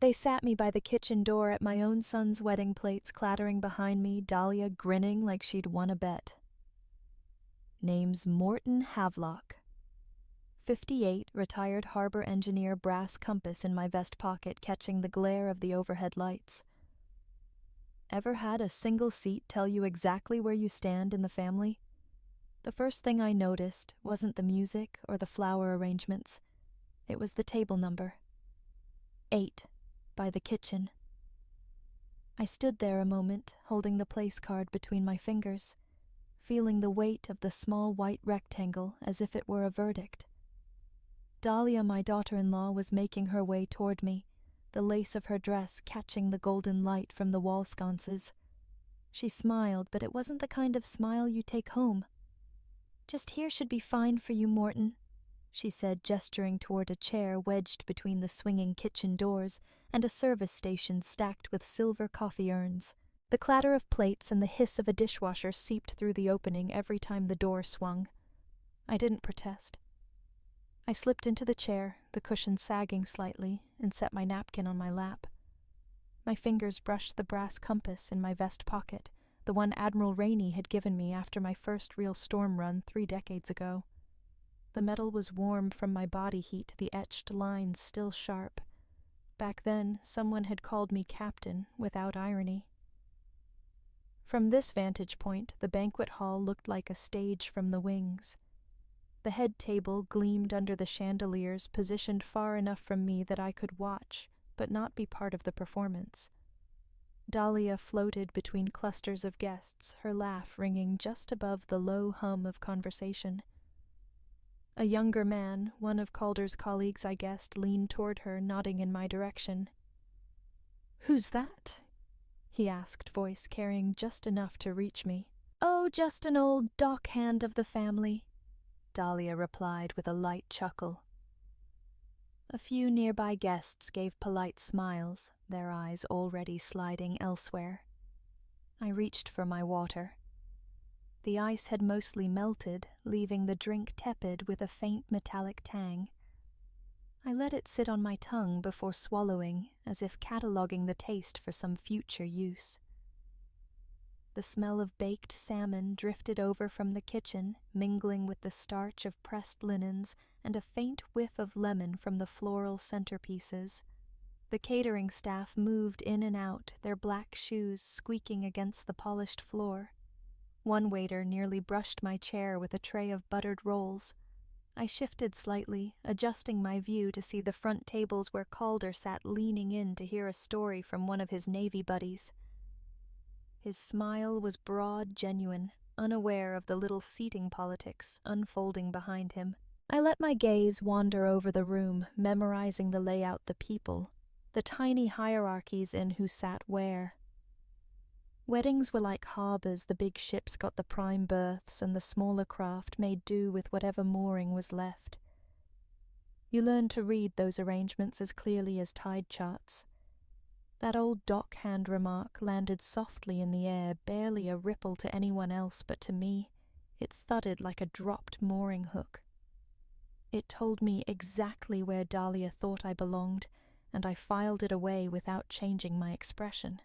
They sat me by the kitchen door at my own son's wedding plates clattering behind me, Dahlia grinning like she'd won a bet. Name's Morton Havelock. 58, retired harbor engineer, brass compass in my vest pocket catching the glare of the overhead lights. Ever had a single seat tell you exactly where you stand in the family? The first thing I noticed wasn't the music or the flower arrangements. It was the table number. 8, by the kitchen. I stood there a moment, holding the place card between my fingers, feeling the weight of the small white rectangle as if it were a verdict. Dahlia, my daughter-in-law, was making her way toward me, the lace of her dress catching the golden light from the wall sconces. She smiled, but it wasn't the kind of smile you take home. "Just here should be fine for you, Morton," she said, gesturing toward a chair wedged between the swinging kitchen doors and a service station stacked with silver coffee urns. The clatter of plates and the hiss of a dishwasher seeped through the opening every time the door swung. I didn't protest. I slipped into the chair, the cushion sagging slightly, and set my napkin on my lap. My fingers brushed the brass compass in my vest pocket, the one Admiral Rainey had given me after my first real storm run 3 decades ago. The metal was warm from my body heat, the etched lines still sharp. Back then, someone had called me captain without irony. From this vantage point, the banquet hall looked like a stage from the wings. The head table gleamed under the chandeliers, positioned far enough from me that I could watch, but not be part of the performance. Dahlia floated between clusters of guests, her laugh ringing just above the low hum of conversation. A younger man, one of Calder's colleagues I guessed, leaned toward her, nodding in my direction. "Who's that?" he asked, voice carrying just enough to reach me. "Oh, just an old dockhand of the family," Dahlia replied with a light chuckle. A few nearby guests gave polite smiles, their eyes already sliding elsewhere. I reached for my water. The ice had mostly melted, leaving the drink tepid with a faint metallic tang. I let it sit on my tongue before swallowing, as if cataloging the taste for some future use. The smell of baked salmon drifted over from the kitchen, mingling with the starch of pressed linens and a faint whiff of lemon from the floral centerpieces. The catering staff moved in and out, their black shoes squeaking against the polished floor. One waiter nearly brushed my chair with a tray of buttered rolls. I shifted slightly, adjusting my view to see the front tables where Calder sat leaning in to hear a story from one of his Navy buddies. His smile was broad, genuine, unaware of the little seating politics unfolding behind him. I let my gaze wander over the room, memorizing the layout, the people, the tiny hierarchies in who sat where. Weddings were like harbors. The big ships got the prime berths, and the smaller craft made do with whatever mooring was left. You learned to read those arrangements as clearly as tide charts. That old dockhand remark landed softly in the air, barely a ripple to anyone else but to me. It thudded like a dropped mooring hook. It told me exactly where Dahlia thought I belonged, and I filed it away without changing my expression.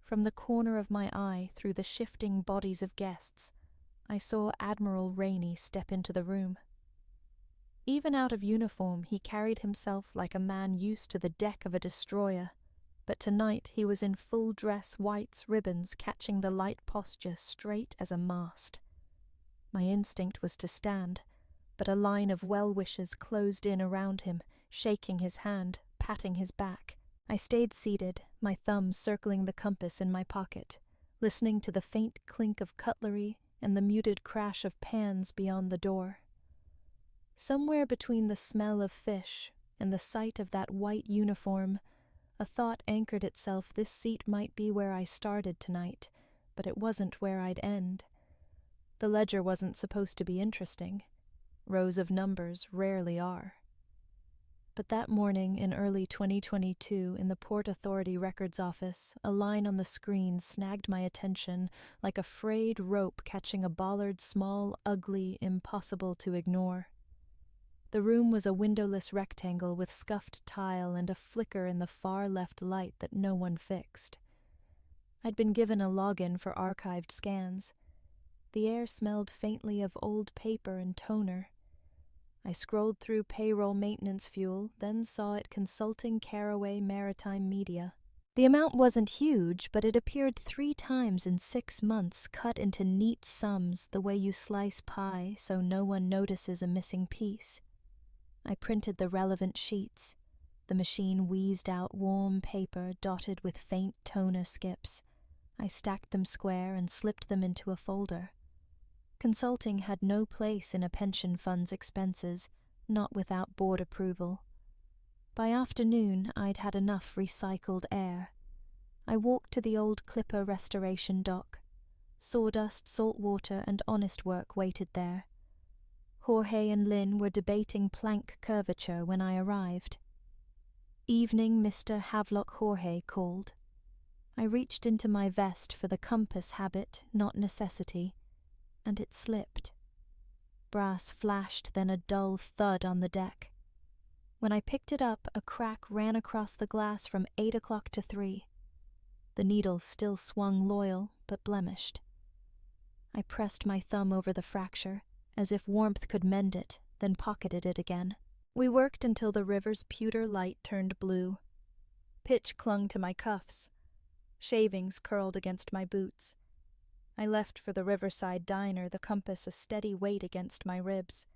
From the corner of my eye, through the shifting bodies of guests, I saw Admiral Rainey step into the room. Even out of uniform, he carried himself like a man used to the deck of a destroyer, but tonight he was in full dress whites ribbons catching the light posture straight as a mast. My instinct was to stand, but a line of well-wishers closed in around him, shaking his hand, patting his back. I stayed seated, my thumb circling the compass in my pocket, listening to the faint clink of cutlery and the muted crash of pans beyond the door. Somewhere between the smell of fish and the sight of that white uniform, a thought anchored itself. This seat might be where I started tonight, but it wasn't where I'd end. The ledger wasn't supposed to be interesting. Rows of numbers rarely are. But that morning in early 2022, in the Port Authority records office, a line on the screen snagged my attention like a frayed rope catching a bollard, small, ugly, impossible to ignore. The room was a windowless rectangle with scuffed tile and a flicker in the far left light that no one fixed. I'd been given a login for archived scans. The air smelled faintly of old paper and toner. I scrolled through payroll maintenance fuel, then saw it consulting Caraway Maritime Media. The amount wasn't huge, but it appeared 3 times in 6 months, cut into neat sums the way you slice pie so no one notices a missing piece. I printed the relevant sheets. The machine wheezed out warm paper dotted with faint toner skips. I stacked them square and slipped them into a folder. Consulting had no place in a pension fund's expenses, not without board approval. By afternoon, I'd had enough recycled air. I walked to the old clipper restoration dock. Sawdust, salt water, and honest work waited there. Jorge and Lynn were debating plank curvature when I arrived. Evening Mr. Havelock Jorge called. I reached into my vest for the compass habit, not necessity, and it slipped. Brass flashed, then a dull thud on the deck. When I picked it up, a crack ran across the glass from 8 o'clock to 3. The needle still swung loyal, but blemished. I pressed my thumb over the fracture, as if warmth could mend it, then pocketed it again. We worked until the river's pewter light turned blue. Pitch clung to my cuffs. Shavings curled against my boots. I left for the riverside diner, the compass a steady weight against my ribs.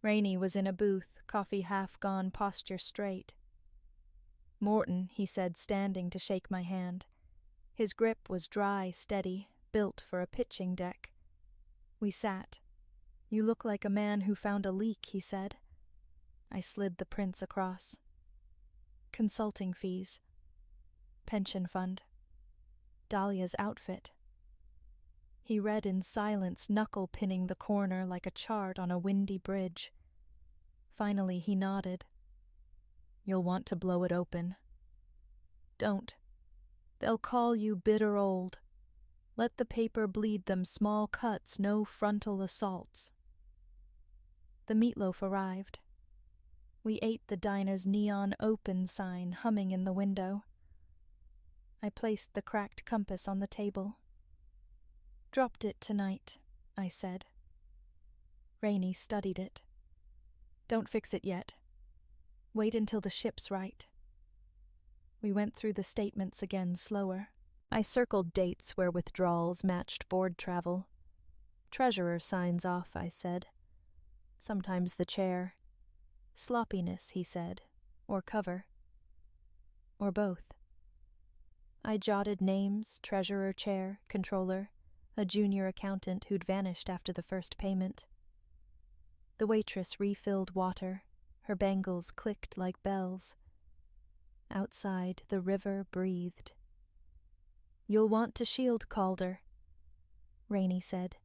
Rainey was in a booth, coffee half gone, posture straight. "Morton," he said, standing to shake my hand. His grip was dry, steady, built for a pitching deck. We sat. "You look like a man who found a leak," he said. I slid the prints across. Consulting fees. Pension fund. Dahlia's outfit. He read in silence, knuckle-pinning the corner like a chart on a windy bridge. Finally he nodded. "You'll want to blow it open." "Don't. They'll call you bitter old. Let the paper bleed them small cuts, no frontal assaults." The meatloaf arrived. We ate the diner's neon open sign humming in the window. I placed the cracked compass on the table. "Dropped it tonight," I said. Rainey studied it. "Don't fix it yet. Wait until the ship's right." We went through the statements again slower. I circled dates where withdrawals matched board travel. "Treasurer signs off," I said. "Sometimes the chair." "Sloppiness," he said. "Or cover." "Or both." I jotted names, treasurer chair, controller, a junior accountant who'd vanished after the first payment. The waitress refilled water. Her bangles clicked like bells. Outside, the river breathed. "You'll want to shield Calder," Rainey said.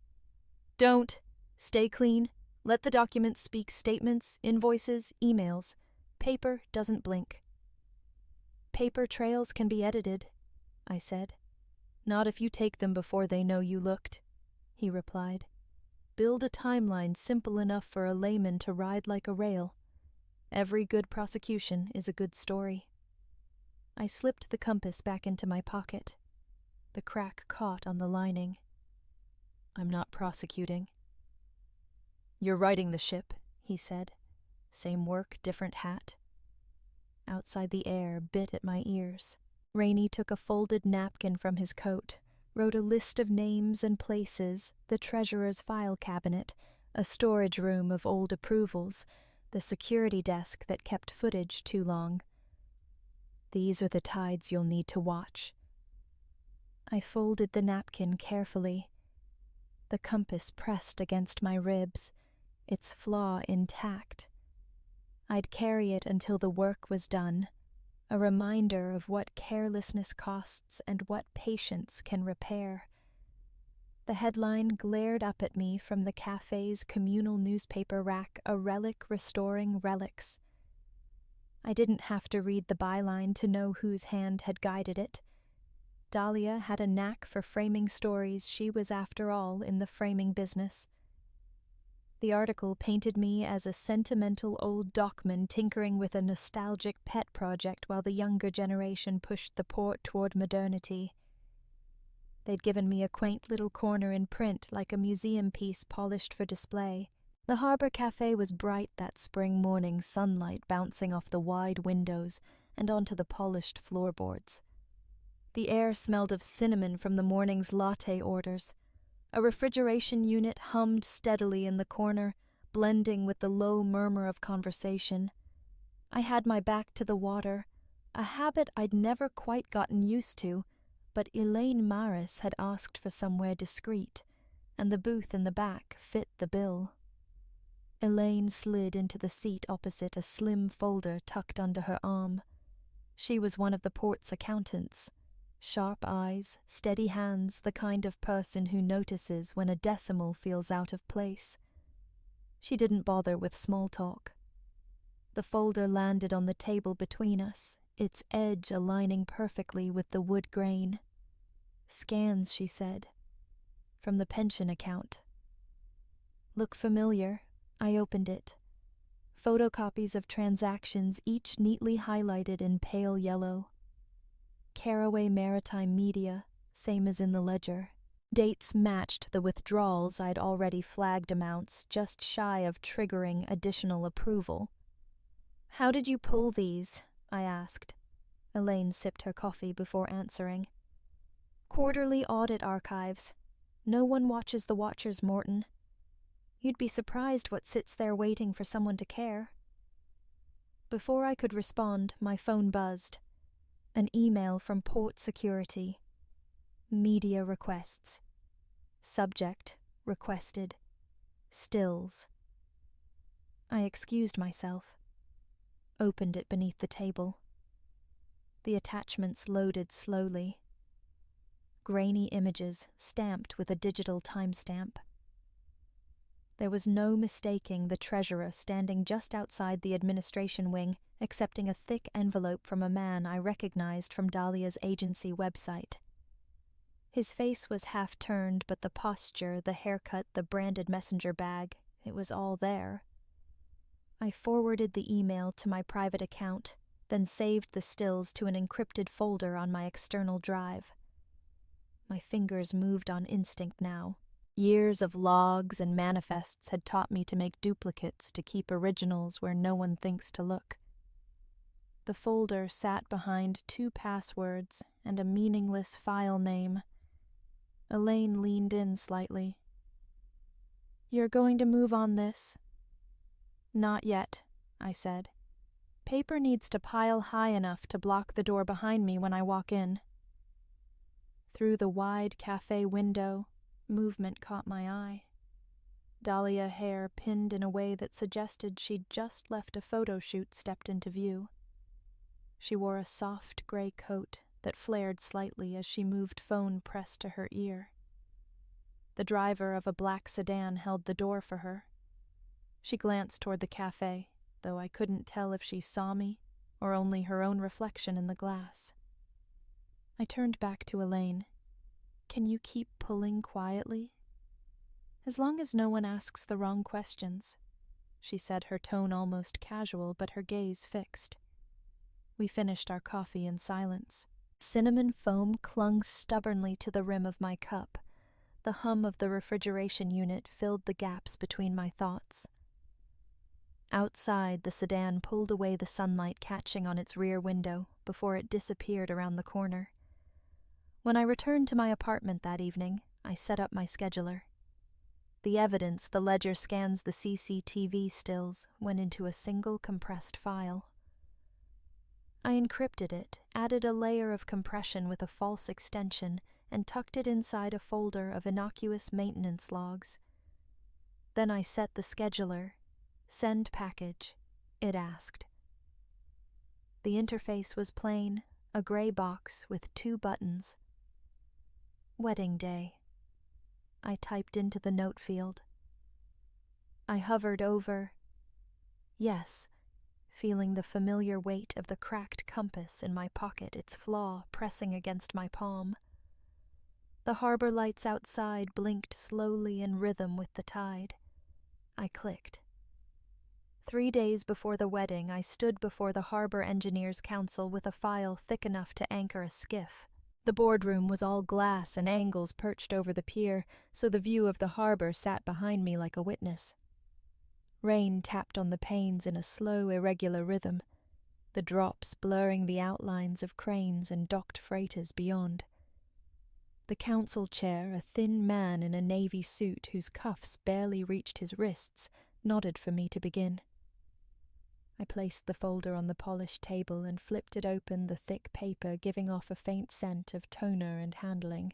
"Don't. Stay clean. Let the documents speak statements, invoices, emails. Paper doesn't blink." "Paper trails can be edited," I said. "Not if you take them before they know you looked," he replied. "Build a timeline simple enough for a layman to ride like a rail. Every good prosecution is a good story." I slipped the compass back into my pocket. The crack caught on the lining. "I'm not prosecuting." "You're righting the ship," he said. "Same work, different hat." Outside the air bit at my ears. Rainey took a folded napkin from his coat, wrote a list of names and places, the treasurer's file cabinet, a storage room of old approvals, the security desk that kept footage too long. "These are the tides you'll need to watch." I folded the napkin carefully. The compass pressed against my ribs, its flaw intact. I'd carry it until the work was done, a reminder of what carelessness costs and what patience can repair. The headline glared up at me from the cafe's communal newspaper rack, "A relic restoring relics." I didn't have to read the byline to know whose hand had guided it. Dahlia had a knack for framing stories she was, after all, in the framing business. The article painted me as a sentimental old dockman tinkering with a nostalgic pet project while the younger generation pushed the port toward modernity. They'd given me a quaint little corner in print like a museum piece polished for display. The harbor cafe was bright that spring morning, sunlight bouncing off the wide windows and onto the polished floorboards. The air smelled of cinnamon from the morning's latte orders. A refrigeration unit hummed steadily in the corner, blending with the low murmur of conversation. I had my back to the water, a habit I'd never quite gotten used to, but Elaine Maris had asked for somewhere discreet, and the booth in the back fit the bill. Elaine slid into the seat opposite a slim folder tucked under her arm. She was one of the port's accountants. Sharp eyes, steady hands, the kind of person who notices when a decimal feels out of place. She didn't bother with small talk. The folder landed on the table between us, its edge aligning perfectly with the wood grain. "Scans," she said. "From the pension account." "Look familiar." I opened it. Photocopies of transactions, each neatly highlighted in pale yellow. Caraway Maritime Media, same as in the ledger. Dates matched the withdrawals. I'd already flagged amounts, just shy of triggering additional approval. "How did you pull these?" I asked. Elaine sipped her coffee before answering. "Quarterly audit archives. No one watches the watchers, Morton. You'd be surprised what sits there waiting for someone to care." Before I could respond, my phone buzzed. An email from Port Security. Media requests. Subject, requested. Stills. I excused myself. Opened it beneath the table. The attachments loaded slowly. Grainy images stamped with a digital timestamp. There was no mistaking the treasurer standing just outside the administration wing, accepting a thick envelope from a man I recognized from Dahlia's agency website. His face was half-turned, but the posture, the haircut, the branded messenger bag, it was all there. I forwarded the email to my private account, then saved the stills to an encrypted folder on my external drive. My fingers moved on instinct now. Years of logs and manifests had taught me to make duplicates to keep originals where no one thinks to look. The folder sat behind 2 passwords and a meaningless file name. Elaine leaned in slightly. "You're going to move on this?" "Not yet," I said. "Paper needs to pile high enough to block the door behind me when I walk in." Through the wide cafe window, movement caught my eye. Dahlia hair pinned in a way that suggested she'd just left a photo shoot stepped into view. She wore a soft gray coat that flared slightly as she moved phone pressed to her ear. The driver of a black sedan held the door for her. She glanced toward the cafe, though I couldn't tell if she saw me or only her own reflection in the glass. I turned back to Elaine. "Can you keep pulling quietly?" "As long as no one asks the wrong questions," she said, her tone almost casual but her gaze fixed. We finished our coffee in silence. Cinnamon foam clung stubbornly to the rim of my cup. The hum of the refrigeration unit filled the gaps between my thoughts. Outside, the sedan pulled away, the sunlight catching on its rear window before it disappeared around the corner. When I returned to my apartment that evening, I set up my scheduler. The evidence the ledger scans the CCTV stills went into a single compressed file. I encrypted it, added a layer of compression with a false extension, and tucked it inside a folder of innocuous maintenance logs. Then I set the scheduler. "Send package," it asked. The interface was plain, a gray box with 2 buttons. "Wedding day," I typed into the note field. I hovered over "Yes," feeling the familiar weight of the cracked compass in my pocket, its flaw pressing against my palm. The harbor lights outside blinked slowly in rhythm with the tide. I clicked. 3 days before the wedding, I stood before the Harbor Engineers Council with a file thick enough to anchor a skiff. The boardroom was all glass and angles perched over the pier, so the view of the harbor sat behind me like a witness. Rain tapped on the panes in a slow, irregular rhythm, the drops blurring the outlines of cranes and docked freighters beyond. The council chair, a thin man in a navy suit whose cuffs barely reached his wrists, nodded for me to begin. I placed the folder on the polished table and flipped it open, the thick paper giving off a faint scent of toner and handling.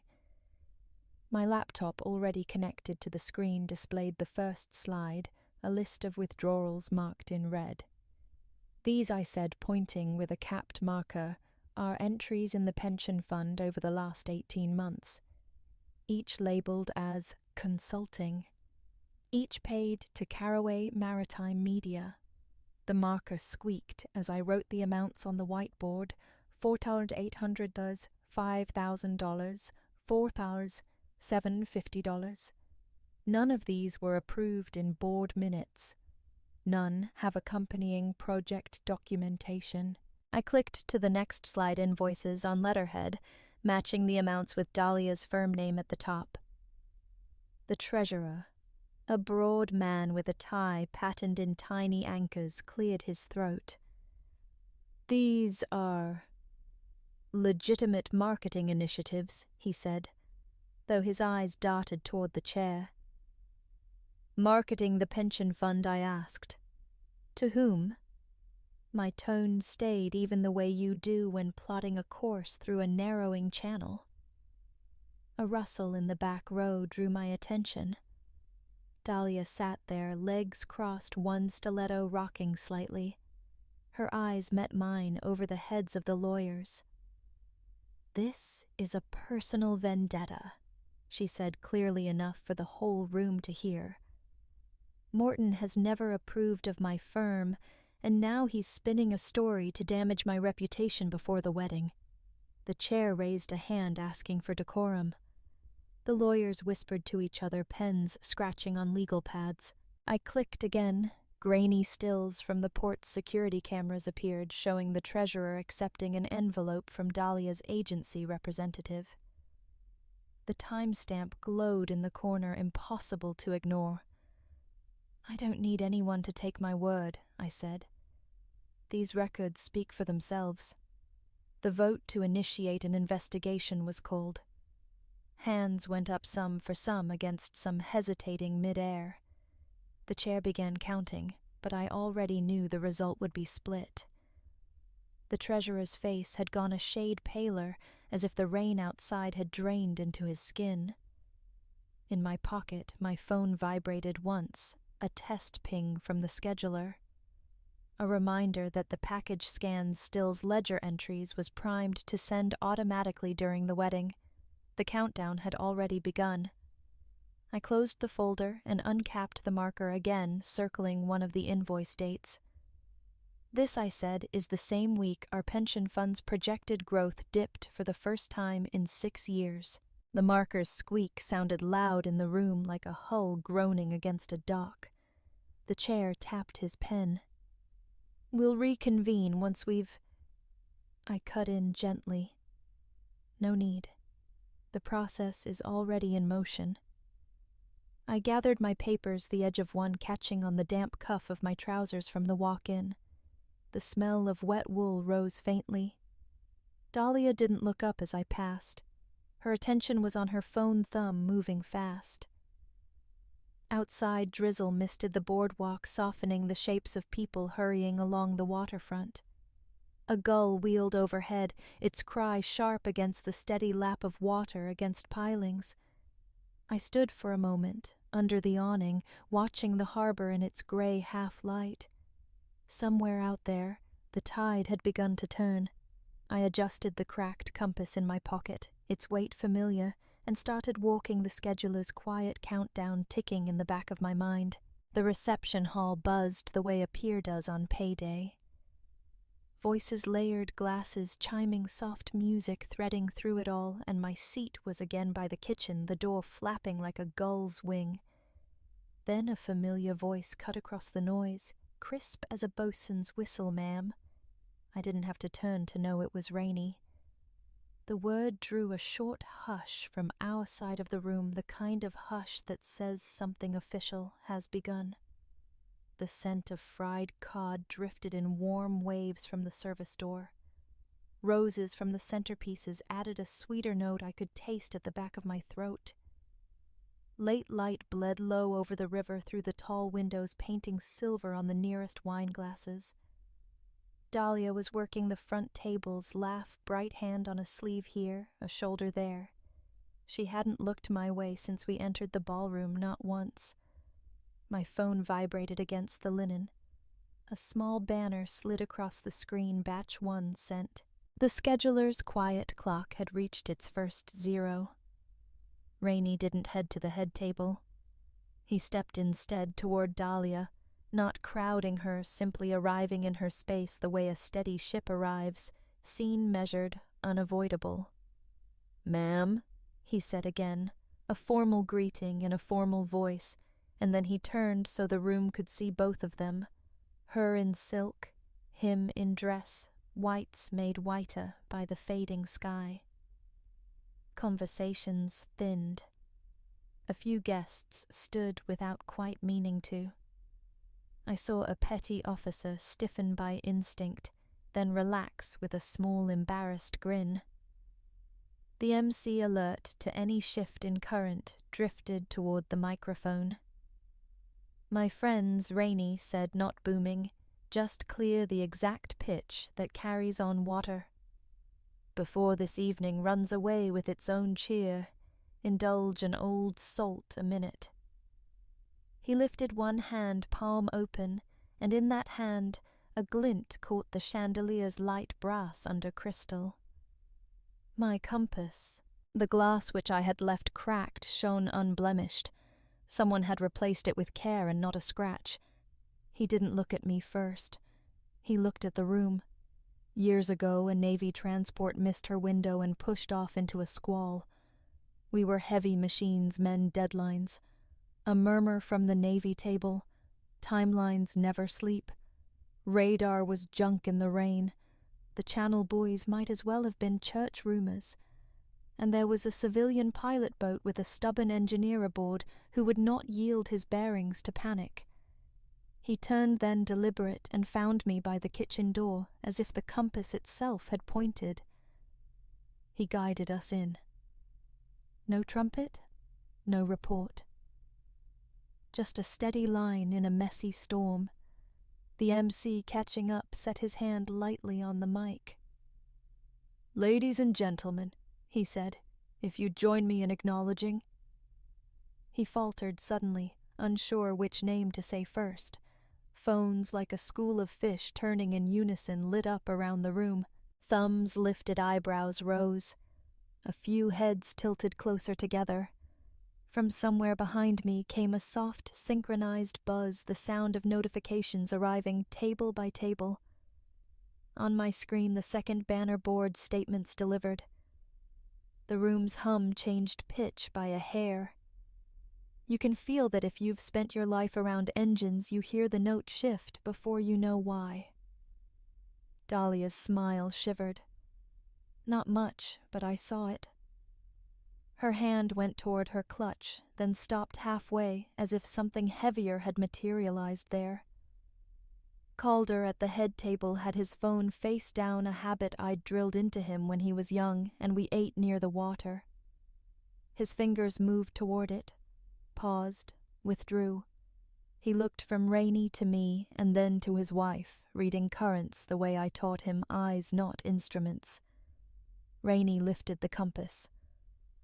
My laptop, already connected to the screen, displayed the first slide, a list of withdrawals marked in red. These, I said, pointing with a capped marker, are entries in the pension fund over the last 18 months, each labelled as consulting, each paid to Caraway Maritime Media. The marker squeaked as I wrote the amounts on the whiteboard: $4,800, $5,000, $4,000, $750. None of these were approved in board minutes. None have accompanying project documentation. I clicked to the next slide: invoices on letterhead, matching the amounts with Dahlia's firm name at the top. The treasurer, a broad man with a tie patterned in tiny anchors, cleared his throat. "These are legitimate marketing initiatives," he said, though his eyes darted toward the chair. "Marketing the pension fund," I asked. "To whom?" My tone stayed even the way you do when plotting a course through a narrowing channel. A rustle in the back row drew my attention. Dahlia sat there, legs crossed, one stiletto rocking slightly. Her eyes met mine over the heads of the lawyers. "This is a personal vendetta," she said clearly enough for the whole room to hear. "Morton has never approved of my firm, and now he's spinning a story to damage my reputation before the wedding." The chair raised a hand asking for decorum. The lawyers whispered to each other, pens scratching on legal pads. I clicked again. Grainy stills from the port's security cameras appeared, showing the treasurer accepting an envelope from Dahlia's agency representative. The timestamp glowed in the corner, impossible to ignore. "I don't need anyone to take my word," I said. "These records speak for themselves." The vote to initiate an investigation was called. Hands went up, some for some, against some hesitating mid-air. The chair began counting, but I already knew the result would be split. The treasurer's face had gone a shade paler, as if the rain outside had drained into his skin. In my pocket, my phone vibrated once, a test ping from the scheduler. A reminder that the package scans Still's ledger entries was primed to send automatically during the wedding. The countdown had already begun. I closed the folder and uncapped the marker again, circling one of the invoice dates. "This," I said, "is the same week our pension fund's projected growth dipped for the first time in 6 years. The marker's squeak sounded loud in the room, like a hull groaning against a dock. The chair tapped his pen. "We'll reconvene once we've—" I cut in gently. "No need. The process is already in motion." I gathered my papers, the edge of one catching on the damp cuff of my trousers from the walk-in. The smell of wet wool rose faintly. Dahlia didn't look up as I passed. Her attention was on her phone thumb, moving fast. Outside, drizzle misted the boardwalk, softening the shapes of people hurrying along the waterfront. A gull wheeled overhead, its cry sharp against the steady lap of water against pilings. I stood for a moment, under the awning, watching the harbor in its gray half-light. Somewhere out there, the tide had begun to turn. I adjusted the cracked compass in my pocket, its weight familiar, and started walking the scheduler's quiet countdown ticking in the back of my mind. The reception hall buzzed the way a pier does on payday. Voices layered, glasses chiming soft music threading through it all, and my seat was again by the kitchen, the door flapping like a gull's wing. Then a familiar voice cut across the noise, crisp as a boatswain's whistle, ma'am. I didn't have to turn to know it was Rainey. The word drew a short hush from our side of the room, the kind of hush that says something official has begun. The scent of fried cod drifted in warm waves from the service door. Roses from the centerpieces added a sweeter note I could taste at the back of my throat. Late light bled low over the river through the tall windows, painting silver on the nearest wine glasses. Dahlia was working the front tables, laugh bright hand on a sleeve here, a shoulder there. She hadn't looked my way since we entered the ballroom, not once. My phone vibrated against the linen. A small banner slid across the screen, batch 1 sent. The scheduler's quiet clock had reached its first 0. Rainey didn't head to the head table. He stepped instead toward Dahlia, not crowding her, simply arriving in her space the way a steady ship arrives, scene measured, unavoidable. "Ma'am," he said again, a formal greeting in a formal voice, and then he turned so the room could see both of them, her in silk, him in dress, whites made whiter by the fading sky. Conversations thinned. A few guests stood without quite meaning to. I saw a petty officer stiffen by instinct, then relax with a small embarrassed grin. The MC, alert to any shift in current, drifted toward the microphone. My friends, Rainey said, not booming, just clear the exact pitch that carries on water. Before this evening runs away with its own cheer, indulge an old salt a minute. He lifted one hand palm open, and in that hand a glint caught the chandelier's light brass under crystal. My compass, the glass which I had left cracked, shone unblemished. Someone had replaced it with care and not a scratch. He didn't look at me first. He looked at the room. Years ago, a Navy transport missed her window and pushed off into a squall. We were heavy machines, men deadlines. A murmur from the Navy table. Timelines never sleep. Radar was junk in the rain. The channel buoys might as well have been church rumors. And there was a civilian pilot boat with a stubborn engineer aboard who would not yield his bearings to panic. He turned then deliberate and found me by the kitchen door, as if the compass itself had pointed. He guided us in. No trumpet, no report. Just a steady line in a messy storm. The MC, catching up, set his hand lightly on the mic. "Ladies and gentlemen," he said, "if you'd join me in acknowledging." He faltered suddenly, unsure which name to say first. Phones like a school of fish turning in unison lit up around the room. Thumbs, lifted eyebrows rose. A few heads tilted closer together. From somewhere behind me came a soft, synchronized buzz, the sound of notifications arriving table by table. On my screen, the second banner board statements delivered. The room's hum changed pitch by a hair. You can feel that if you've spent your life around engines, you hear the note shift before you know why. Dahlia's smile shivered. Not much, but I saw it. Her hand went toward her clutch, then stopped halfway, as if something heavier had materialized there. Calder at the head table had his phone face down, a habit I'd drilled into him when he was young and we ate near the water. His fingers moved toward it, paused, withdrew. He looked from Rainey to me and then to his wife, reading currents the way I taught him eyes, not instruments. Rainey lifted the compass.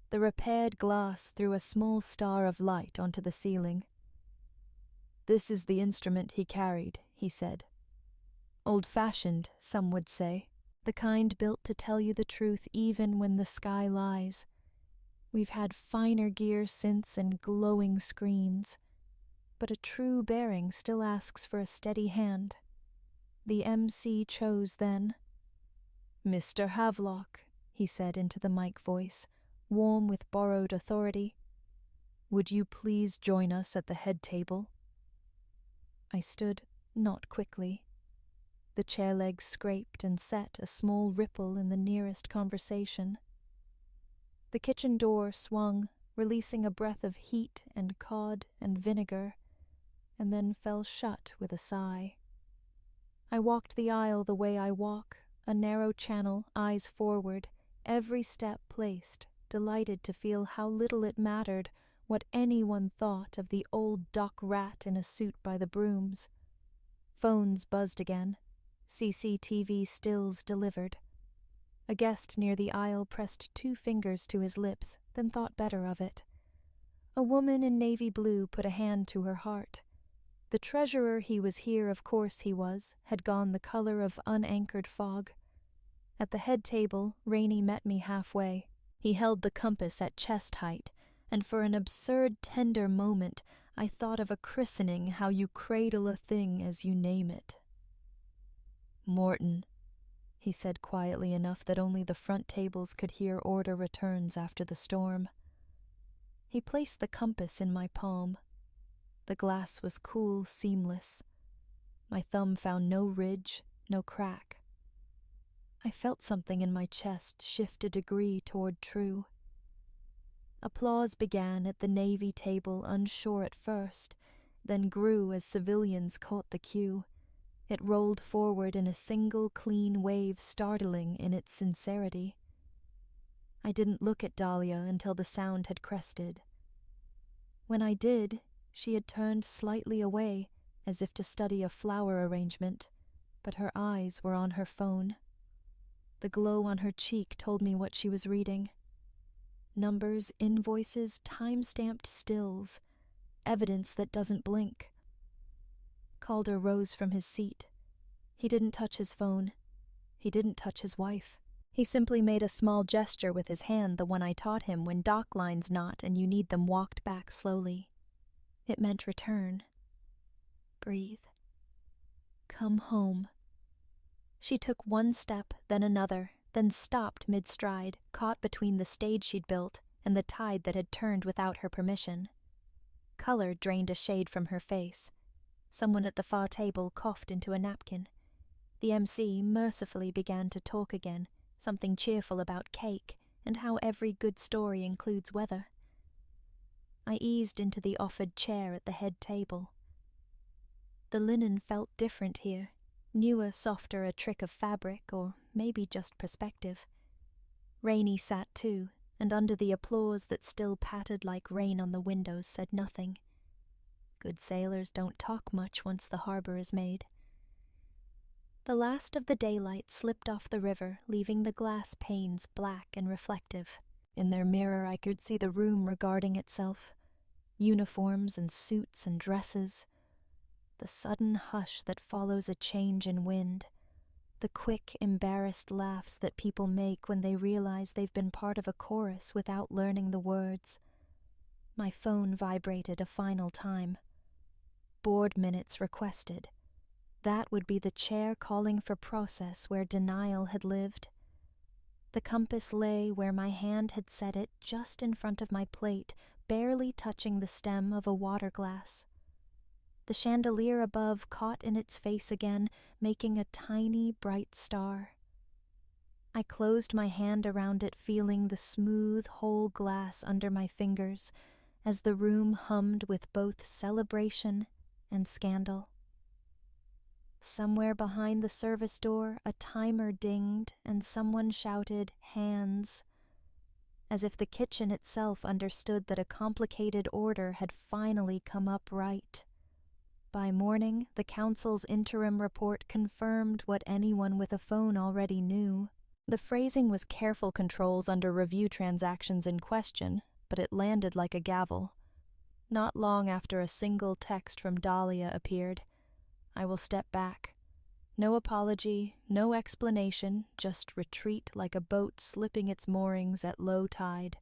The repaired glass threw a small star of light onto the ceiling. "This is the instrument he carried," he said. "Old-fashioned, some would say. The kind built to tell you the truth even when the sky lies. We've had finer gear since and glowing screens. But a true bearing still asks for a steady hand. The MC chose then. "Mr. Havelock," he said into the mic voice, warm with borrowed authority. Would you please join us at the head table? I stood, not quickly. The chair legs scraped and set a small ripple in the nearest conversation. The kitchen door swung, releasing a breath of heat and cod and vinegar, and then fell shut with a sigh. I walked the aisle the way I walk, a narrow channel, eyes forward, every step placed, delighted to feel how little it mattered what anyone thought of the old dock rat in a suit by the brooms. Phones buzzed again. CCTV stills delivered. A guest near the aisle pressed 2 fingers to his lips, then thought better of it. A woman in navy blue put a hand to her heart. The treasurer he was here, of course he was, had gone the color of unanchored fog. At the head table, Rainey met me halfway. He held the compass at chest height, and for an absurd, tender moment, I thought of a christening, how you cradle a thing as you name it. Morton, he said quietly enough that only the front tables could hear order returns after the storm. He placed the compass in my palm. The glass was cool, seamless. My thumb found no ridge, no crack. I felt something in my chest shift a degree toward true. Applause began at the Navy table, unsure at first, then grew as civilians caught the cue. It rolled forward in a single clean wave, startling in its sincerity. I didn't look at Dahlia until the sound had crested. When I did, she had turned slightly away, as if to study a flower arrangement, but her eyes were on her phone. The glow on her cheek told me what she was reading. Numbers, invoices, time-stamped stills, evidence that doesn't blink. Calder rose from his seat. He didn't touch his phone. He didn't touch his wife. He simply made a small gesture with his hand, the one I taught him when dock lines knot and you need them walked back slowly. It meant return. Breathe. Come home. She took one step, then another, then stopped mid-stride, caught between the stage she'd built and the tide that had turned without her permission. Color drained a shade from her face. Someone at the far table coughed into a napkin. The MC mercifully began to talk again, something cheerful about cake and how every good story includes weather. I eased into the offered chair at the head table. The linen felt different here, newer, softer, a trick of fabric, or maybe just perspective. Rainey sat too, and under the applause that still pattered like rain on the windows said nothing. Good sailors don't talk much once the harbor is made. The last of the daylight slipped off the river, leaving the glass panes black and reflective. In their mirror I could see the room regarding itself. Uniforms and suits and dresses. The sudden hush that follows a change in wind. The quick, embarrassed laughs that people make when they realize they've been part of a chorus without learning the words. My phone vibrated a final time. Board minutes requested. That would be the chair calling for process where denial had lived. The compass lay where my hand had set it, just in front of my plate, barely touching the stem of a water glass. The chandelier above caught in its face again, making a tiny, bright star. I closed my hand around it, feeling the smooth, whole glass under my fingers, as the room hummed with both celebration and scandal. Somewhere behind the service door, a timer dinged and someone shouted, "Hands," as if the kitchen itself understood that a complicated order had finally come up right. By morning, the council's interim report confirmed what anyone with a phone already knew. The phrasing was careful controls under review transactions in question, but it landed like a gavel. Not long after a single text from Dahlia appeared. I will step back. No apology, no explanation, just retreat like a boat slipping its moorings at low tide.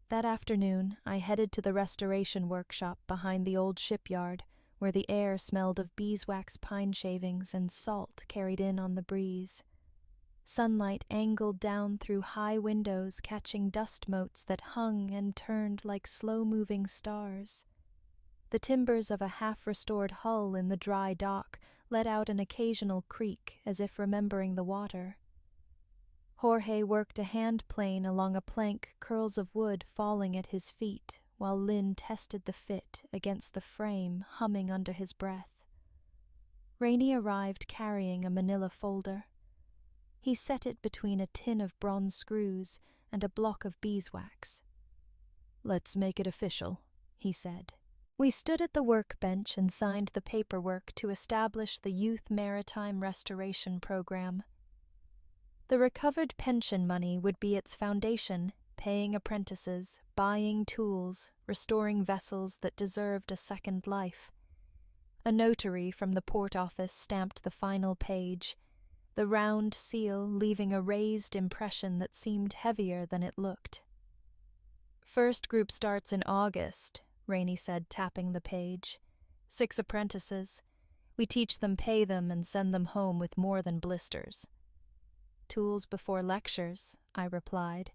That afternoon, I headed to the restoration workshop behind the old shipyard, where the air smelled of beeswax pine shavings and salt carried in on the breeze. sunlight angled down through high windows, catching dust motes that hung and turned like slow-moving stars. The timbers of a half-restored hull in the dry dock let out an occasional creak, as if remembering the water. Jorge worked a hand plane along a plank, curls of wood falling at his feet, while Lynn tested the fit against the frame, humming under his breath. Rainey arrived carrying a manila folder. He set it between a tin of bronze screws and a block of beeswax. "Let's make it official," he said. We stood at the workbench and signed the paperwork to establish the Youth Maritime Restoration Program. The recovered pension money would be its foundation, paying apprentices, buying tools, restoring vessels that deserved a second life. A notary from the port office stamped the final page, the round seal leaving a raised impression that seemed heavier than it looked. "First group starts in August," Rainey said, tapping the page. 6 apprentices. We teach them, pay them, and send them home with more than blisters. "Tools before lectures," I replied.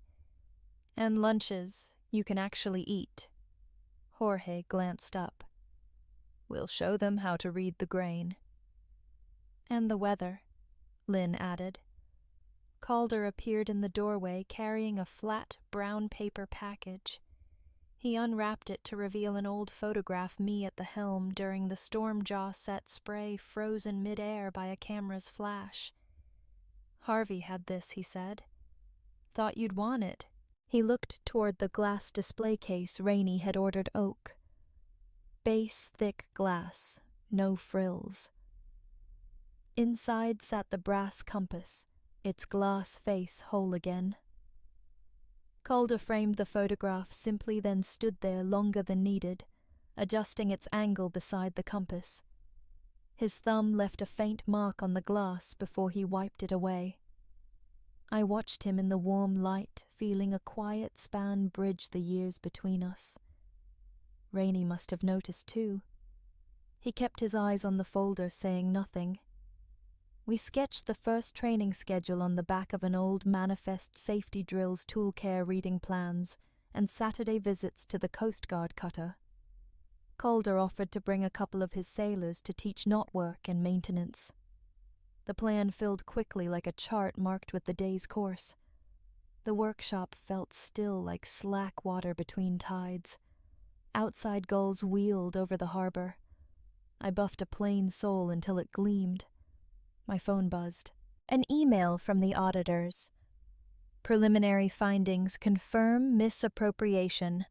"And lunches you can actually eat." Jorge glanced up. "We'll show them how to read the grain." "And the weather," Lynn added. Calder appeared in the doorway carrying a flat brown paper package. He unwrapped it to reveal an old photograph me at the helm during the storm jaw set spray frozen mid-air by a camera's flash. "Harvey had this," he said. "Thought you'd want it." He looked toward the glass display case Rainey had ordered oak. Base thick glass, no frills. Inside sat the brass compass, its glass face whole again. Calder framed the photograph simply, then stood there longer than needed, adjusting its angle beside the compass. His thumb left a faint mark on the glass before he wiped it away. I watched him in the warm light, feeling a quiet span bridge the years between us. Rainey must have noticed too. He kept his eyes on the folder, saying nothing. We sketched the first training schedule on the back of an old Manifest Safety Drills tool care reading plans and Saturday visits to the Coast Guard cutter. Calder offered to bring a couple of his sailors to teach knot work and maintenance. The plan filled quickly like a chart marked with the day's course. The workshop felt still like slack water between tides. Outside gulls wheeled over the harbor. I buffed a plain sole until it gleamed. My phone buzzed. An email from the auditors. Preliminary findings confirm misappropriation.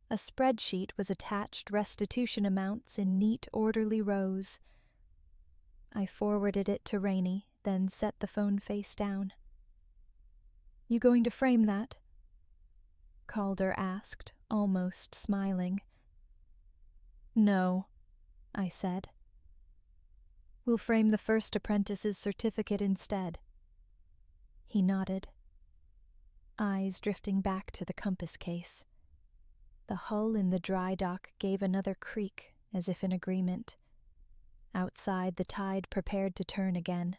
A spreadsheet was attached, restitution amounts in neat, orderly rows. I forwarded it to Rainey, then set the phone face down. "You going to frame that?" Calder asked, almost smiling. "No," I said. "We'll frame the first apprentice's certificate instead." He nodded, eyes drifting back to the compass case. The hull in the dry dock gave another creak, as if in agreement. Outside, the tide prepared to turn again.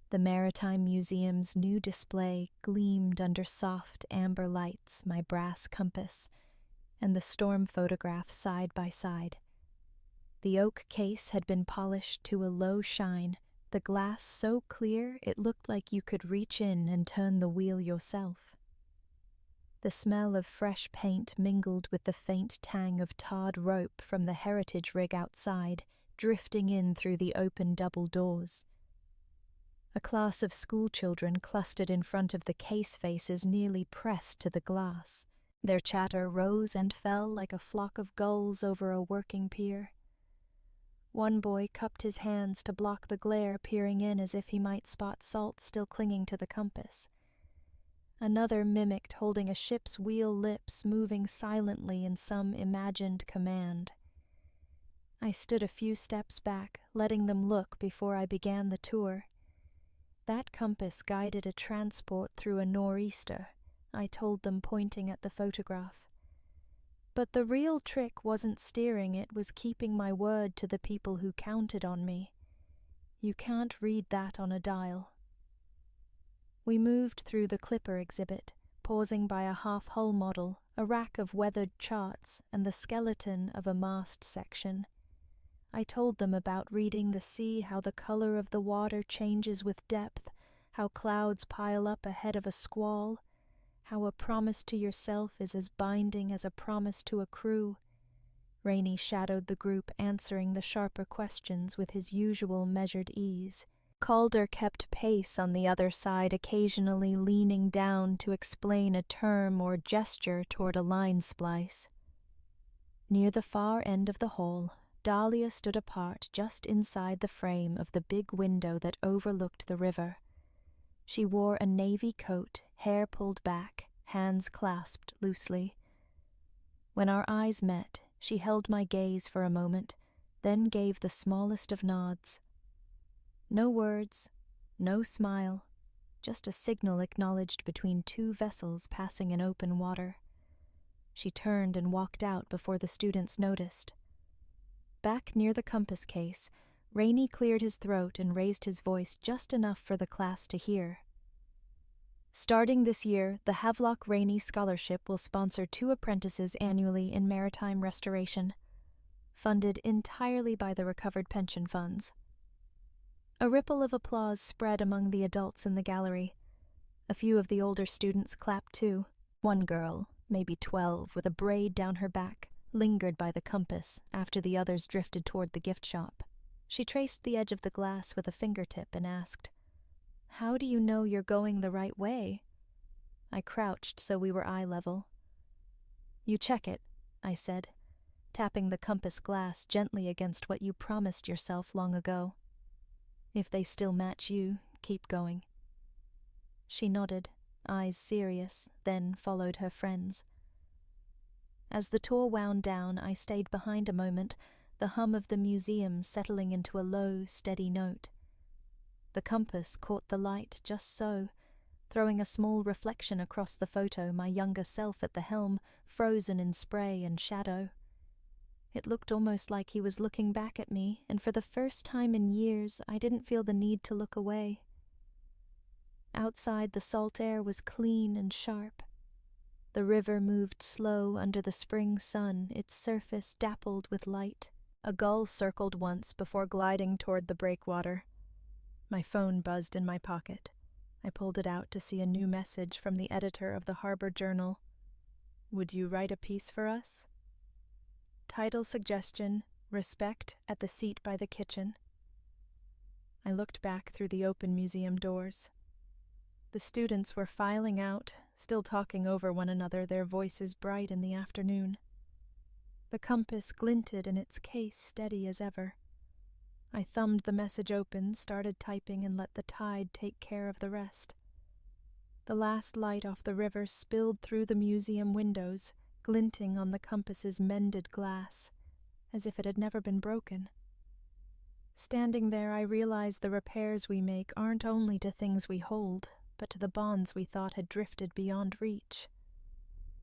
The Maritime Museum's new display gleamed under soft amber lights, my brass compass, and the storm photograph side by side. The oak case had been polished to a low shine, the glass so clear it looked like you could reach in and turn the wheel yourself. The smell of fresh paint mingled with the faint tang of tarred rope from the heritage rig outside, drifting in through the open double doors. A class of schoolchildren clustered in front of the case faces nearly pressed to the glass. Their chatter rose and fell like a flock of gulls over a working pier. One boy cupped his hands to block the glare, peering in as if he might spot salt still clinging to the compass. Another mimicked holding a ship's wheel lips, moving silently in some imagined command. I stood a few steps back, letting them look before I began the tour. That compass guided a transport through a nor'easter, I told them, pointing at the photograph. But the real trick wasn't steering, it was keeping my word to the people who counted on me. You can't read that on a dial. We moved through the Clipper exhibit, pausing by a half-hull model, a rack of weathered charts, and the skeleton of a mast section. I told them about reading the sea, how the color of the water changes with depth, how clouds pile up ahead of a squall, how a promise to yourself is as binding as a promise to a crew. Rainey shadowed the group, answering the sharper questions with his usual measured ease. Calder kept pace on the other side, occasionally leaning down to explain a term or gesture toward a line splice. Near the far end of the hall, Dahlia stood apart just inside the frame of the big window that overlooked the river. She wore a navy coat, hair pulled back, hands clasped loosely. When our eyes met, she held my gaze for a moment, then gave the smallest of nods. No words, no smile, just a signal acknowledged between two vessels passing in open water. She turned and walked out before the students noticed. Back near the compass case, Rainey cleared his throat and raised his voice just enough for the class to hear. Starting this year, the Havelock Rainey Scholarship will sponsor 2 apprentices annually in maritime restoration, funded entirely by the recovered pension funds. A ripple of applause spread among the adults in the gallery. A few of the older students clapped too. One girl, maybe 12, with a braid down her back, lingered by the compass after the others drifted toward the gift shop. She traced the edge of the glass with a fingertip and asked, "How do you know you're going the right way?" I crouched so we were eye level. "You check it," I said, tapping the compass glass gently against what you promised yourself long ago. "If they still match you, keep going." She nodded, eyes serious, then followed her friends. As the tour wound down, I stayed behind a moment, the hum of the museum settling into a low, steady note. The compass caught the light just so, throwing a small reflection across the photo, my younger self at the helm, frozen in spray and shadow. It looked almost like he was looking back at me, and for the first time in years, I didn't feel the need to look away. Outside, the salt air was clean and sharp. The river moved slow under the spring sun, its surface dappled with light. A gull circled once before gliding toward the breakwater. My phone buzzed in my pocket. I pulled it out to see a new message from the editor of the Harbor Journal. "Would you write a piece for us?" Title suggestion, "Respect at the Seat by the Kitchen." I looked back through the open museum doors. The students were filing out, still talking over one another, their voices bright in the afternoon. The compass glinted in its case, steady as ever. I thumbed the message open, started typing, and let the tide take care of the rest. The last light off the river spilled through the museum windows, glinting on the compass's mended glass, as if it had never been broken. Standing there, I realized the repairs we make aren't only to things we hold, but to the bonds we thought had drifted beyond reach.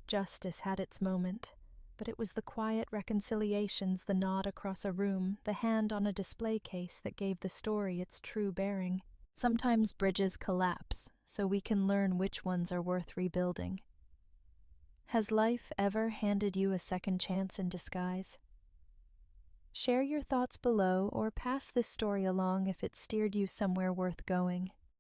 Justice had its moment, but it was the quiet reconciliations, the nod across a room, the hand on a display case that gave the story its true bearing. Sometimes bridges collapse, so we can learn which ones are worth rebuilding. Has life ever handed you a second chance in disguise? Share your thoughts below or pass this story along if it steered you somewhere worth going.